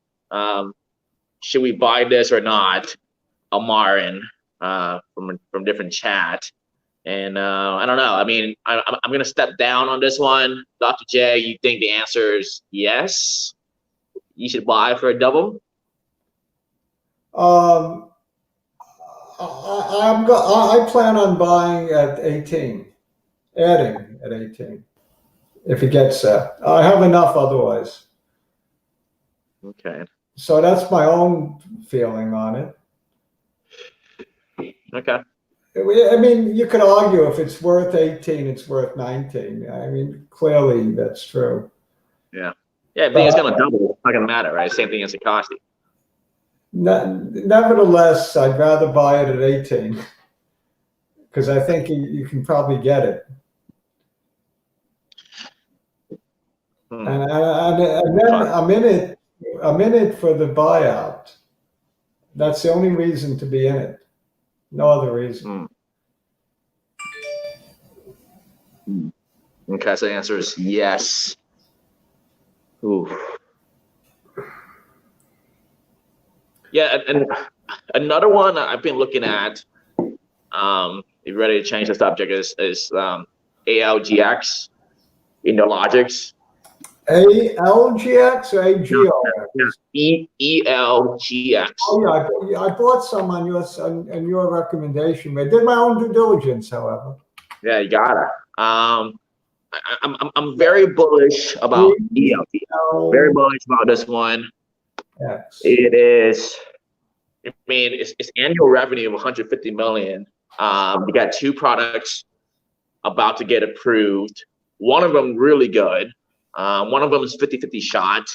should we buy this or not? amrn from different chat. And I don't know. I mean, I'm going to step down on this one. Dr. J, you think the answer is yes? You should buy for a double? I plan on buying at 18, adding at 18, if it gets there. I have enough otherwise. Okay. So that's my own feeling on it. Okay. I mean, you could argue if it's worth 18, it's worth 19. I mean, clearly that's true. Yeah. Yeah, if it's going to double, it's not going to matter, right? Same thing as the cost. Nevertheless, I'd rather buy it at 18 because I think you can probably get it. And then I'm in it for the buyout. That's the only reason to be in it. No other reason. Okay, so the answer is yes. Ooh. Yeah, and another one I've been looking at, if you're ready to change the subject, is ALGX, Logics. ALGX or AGRX? ELGX. Oh yeah, I bought some on your recommendation. I did my own due diligence, however. Yeah, you gotta. I'm very bullish about ELGX. Very bullish about this one. Yes. It is. I mean, it's annual revenue of 150 million. We got 2 products about to get approved. One of them really good. One of them is 50-50 shot.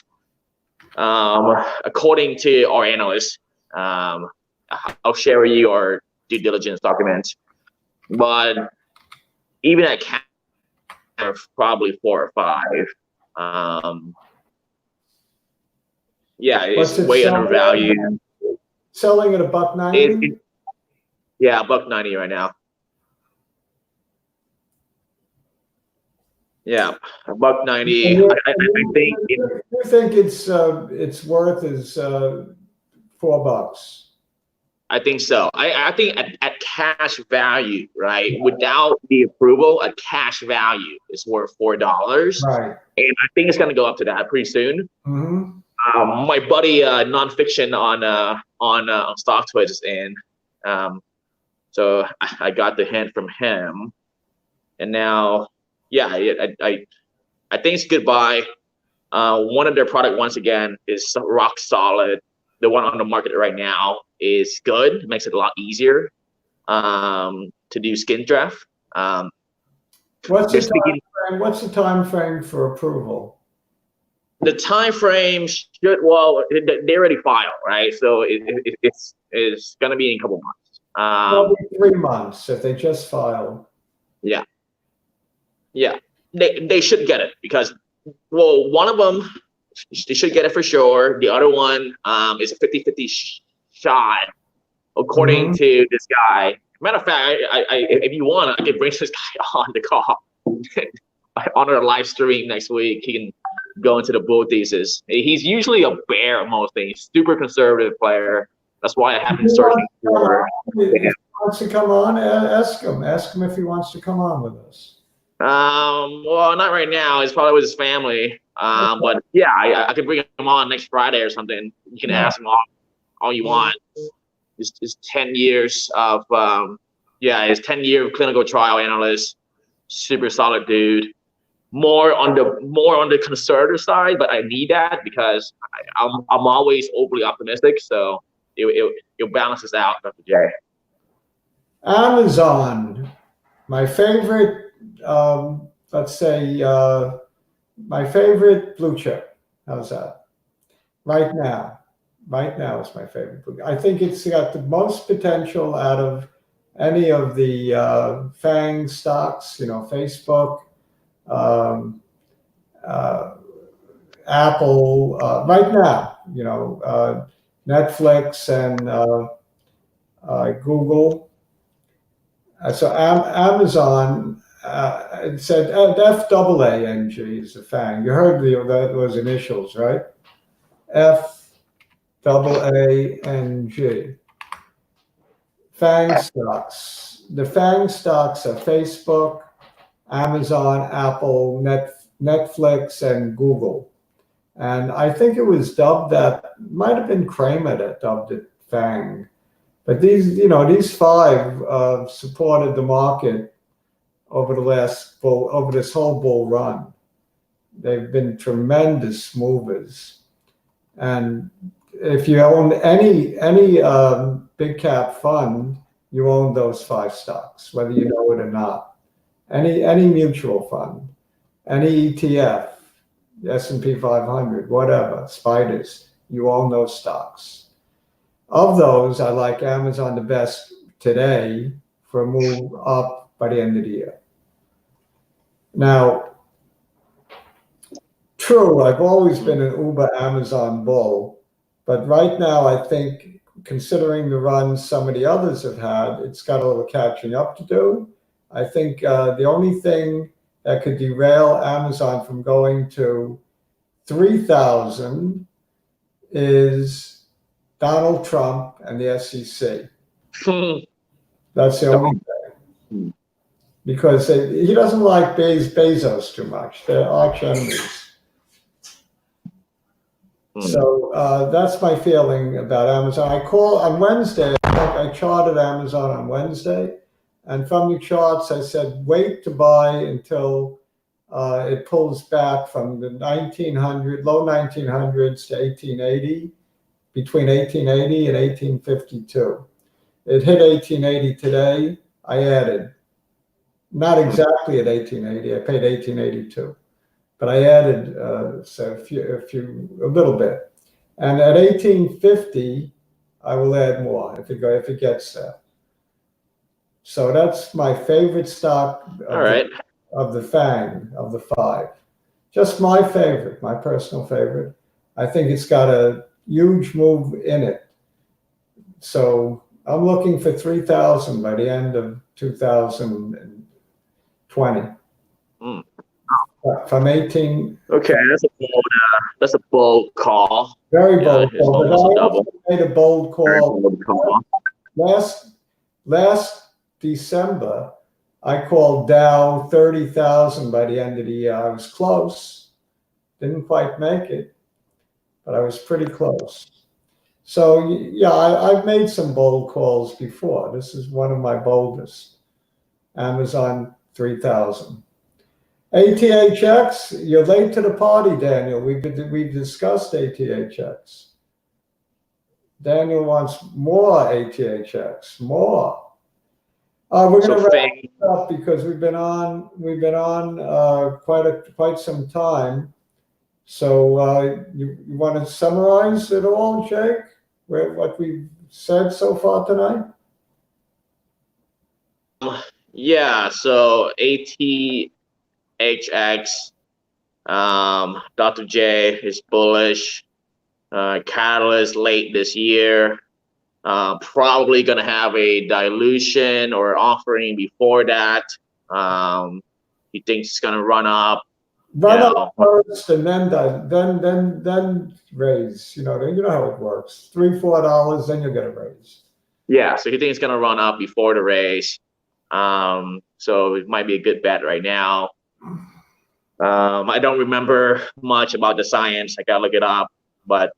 According to our analysts, I'll share with you our due diligence documents. But even at probably 4 or 5. Yeah, it's way undervalued. Selling at $1.90. Yeah, $1.90 right now. Yeah, $1.90. I think. You think it's worth is $4? I think so. I think at cash value, right? Without the approval, a cash value is worth $4. Right. And I think it's going to go up to that pretty soon. Mm-hmm. My buddy, nonfiction on stock twitch is in, so I got the hint from him, and now, yeah, I think it's a good buy. One of their product, once again, is rock solid. The one on the market right now is good. It makes it a lot easier to do skin draft. What's the time frame for approval? The time frame should, well, they already filed, right? So it's going to be in a couple months. Probably 3 months if they just filed. Yeah. Yeah. They should get it because, well, one of them, they should get it for sure. The other one is a 50-50 shot, according to this guy. Matter of fact, if you want, I can bring this guy on the call on our live stream next week. He can go into the bull thesis. He's usually a bear on most things. Super conservative player. That's why I have been searching for. If he wants to come on, ask him. Ask him if he wants to come on with us. Well, not right now. He's probably with his family. But yeah, I could bring him on next Friday or something. You can ask him all you want. His 10 years of his 10-year clinical trial analyst. Super solid dude. More on the conservative side, but I need that because I'm always overly optimistic. So it balances out, Dr. J. Amazon, my favorite. Let's say my favorite blue chip. How's that? Right now is my favorite blue. I think it's got the most potential out of any of the FANG stocks. Facebook. Apple right now, Netflix and Google. So Amazon, it said FAANG is a FANG. You heard those initials, right? FAANG. FANG stocks. the FANG stocks are Facebook, Amazon, Apple, Netflix, and Google. And I think it was dubbed that, might have been Kramer that dubbed it FANG. But these five supported the market over over this whole bull run. They've been tremendous movers. And if you own any big cap fund, you own those five stocks, whether you know it or not. Any mutual fund, any ETF, S&P 500, whatever, spiders, you own those stocks. Of those, I like Amazon the best today for a move up by the end of the year. Now, true, I've always been an uber Amazon bull, but right now I think, considering the run some of the others have had, it's got a little catching up to do. I think the only thing that could derail Amazon from going to 3,000 is Donald Trump and the SEC. That's the only thing. Because he doesn't like Bezos too much. They're arch enemies. So that's my feeling about Amazon. I call on Wednesday, I charted Amazon on Wednesday. And from the charts, I said, wait to buy until it pulls back from the low 1900s to 1880, between 1880 and 1852. It hit 1880 today. I added, not exactly at 1880. I paid 1882, but I added a little bit. And at 1850, I will add more if it gets there. So that's my favorite stock of the FANG, of the five. Just my favorite, my personal favorite. I think it's got a huge move in it. So I'm looking for 3,000 by the end of 2020. From 18. Okay, that's a bold call. Very bold call. But I also made a bold call. Last December, I called Dow 30,000 by the end of the year. I was close, didn't quite make it, but I was pretty close. So yeah, I've made some bold calls before. This is one of my boldest. Amazon 3,000. ATHX, you're late to the party, Daniel. We've discussed ATHX. Daniel wants more ATHX, more. We're going to wrap it up because we've been on quite some time. So you want to summarize it all, Jake? What we've said so far tonight? Yeah. So ATHX, Dr. J is bullish. Catalyst late this year. Probably going to have a dilution or offering before that. He thinks it's going to run up. Run up first and then raise. You know how it works. $3-4, then you'll get a raise. Yeah, so he thinks it's going to run up before the raise. So it might be a good bet right now. I don't remember much about the science. I got to look it up. But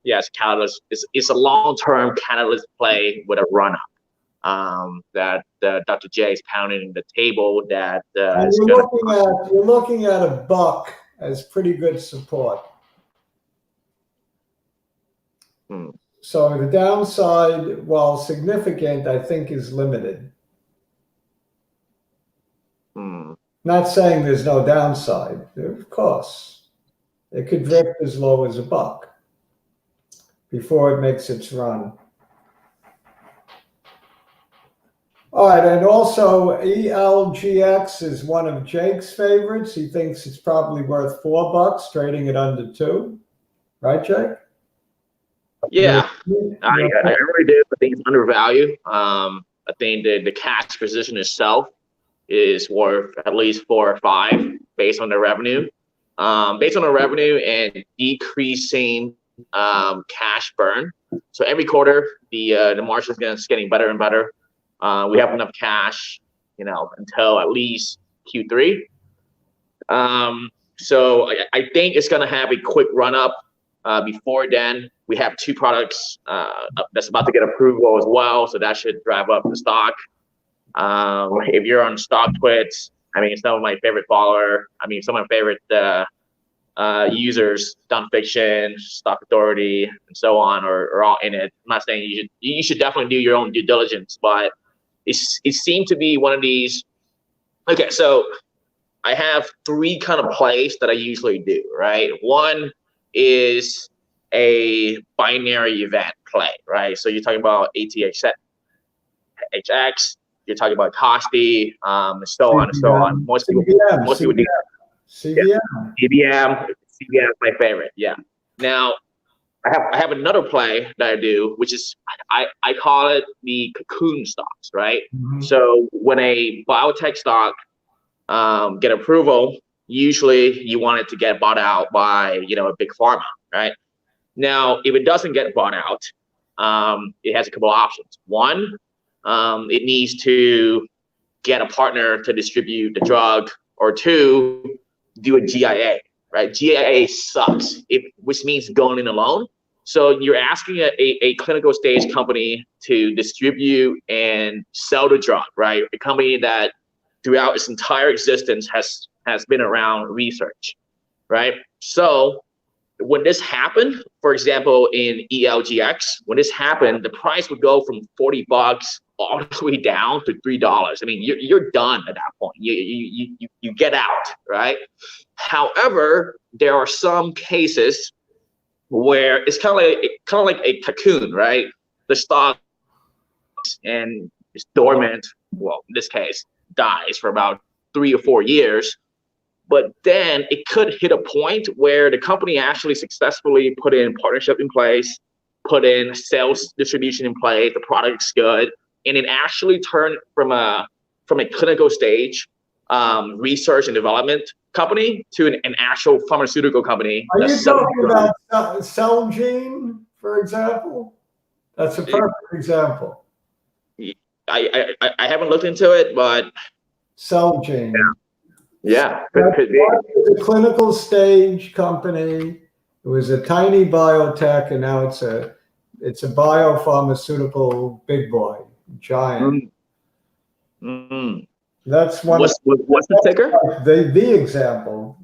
yes, catalyst it's a long-term catalyst play with a run-up. That Dr. J is pounding the table. That you're looking at a buck as pretty good support. So the downside, while significant, I think is limited. Not saying there's no downside. Of course. It could drift as low as a buck before it makes its run. All right, and also ELGX is one of Jake's favorites. He thinks it's probably worth $4, trading at under 2. Right, Jake? Yeah, I really do. I think it's undervalued. I think the cash position itself is worth at least 4 or 5 based on the revenue. Based on the revenue and decreasing cash burn. So every quarter, the margin is getting better and better. We have enough cash, until at least Q3. So I think it's gonna have a quick run up. Before then, we have 2 products that's about to get approval as well, so that should drive up the stock. If you're on StockTwits, I mean, some of my favorite some of my favorite users, Done Fiction, Stock Authority, and so on, are all in it. I'm not saying you should definitely do your own due diligence, but it seemed to be one of these. Okay, so I have 3 kind of plays that I usually do, right? One is a binary event play, right? So you're talking about ATHX, you're talking about Costi, and so on and so on. Most people do. CVM. CVM is my favorite. Yeah. Now I have another play that I do, which is I call it the cocoon stocks, right? Mm-hmm. So when a biotech stock get approval, usually you want it to get bought out by a big pharma, right? Now, if it doesn't get bought out, it has a couple of options. One, it needs to get a partner to distribute the drug, or 2, do a GIA, right? GIA sucks, which means going in alone. So you're asking a clinical stage company to distribute and sell the drug, right? A company that throughout its entire existence has been around research, right? So when this happened, for example, in elgx, when this happened, the price would go from $40 all the way down to $3. I mean, you're done at that point. You get out, right? However, there are some cases where it's kind of like a cocoon, right? The stock and it's dormant. Well, in this case, dies for about 3 or 4 years. But then it could hit a point where the company actually successfully put in partnership in place, put in sales distribution in place, the product's good, and it actually turned from a clinical stage research and development company to an actual pharmaceutical company. Are you talking about Celgene, for example? That's a perfect example. I haven't looked into it, but Celgene. Yeah. It was a clinical stage company. It was a tiny biotech, and now it's a biopharmaceutical big boy, giant. That's one. What's the ticker? The example,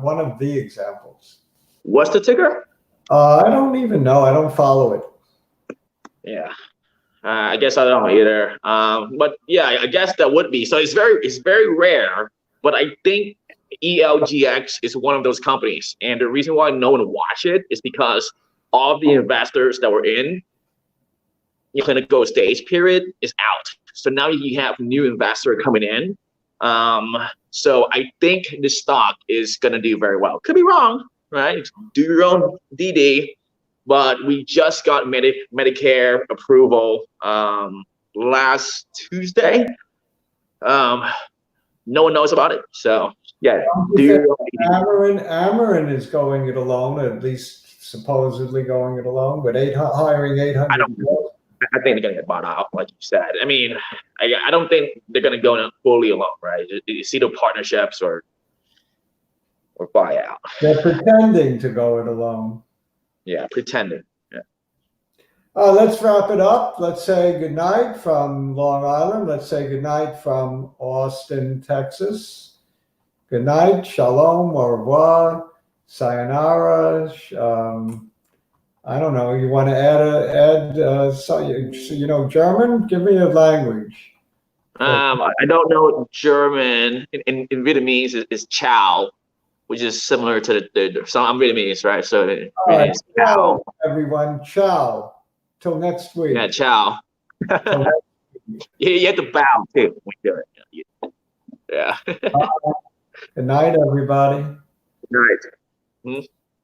one of the examples. What's the ticker? I don't even know. I don't follow it. Yeah. I guess I don't either. But yeah, I guess that would be. So it's very rare, but I think elgx is one of those companies. And the reason why no one watched it is because all of the investors that were in the clinical stage period is out. So now you have new investor coming in. So I think this stock is going to do very well. Could be wrong, right? Do your own DD. But we just got Medicare approval last Tuesday. No one knows about it. So yeah. amrn is going it alone, at least supposedly going it alone, but hiring 800. I think they're gonna get bought out, like you said. I mean, I don't think they're gonna go fully alone, right? It's either partnerships or buyout. They're pretending to go it alone. Yeah, pretending. Yeah. Let's wrap it up. Let's say goodnight from Long Island. Let's say goodnight from Austin, Texas. Good night. Shalom, au revoir, sayonara. I don't know. You want to add German? Give me a language. I don't know German. In Vietnamese is ciao, which is similar to so I'm Vietnamese, right? So Vietnamese, ciao, everyone. Ciao. Till next week. Yeah, ciao. You have to bow too when you do it. Yeah. Good night, everybody. Good night.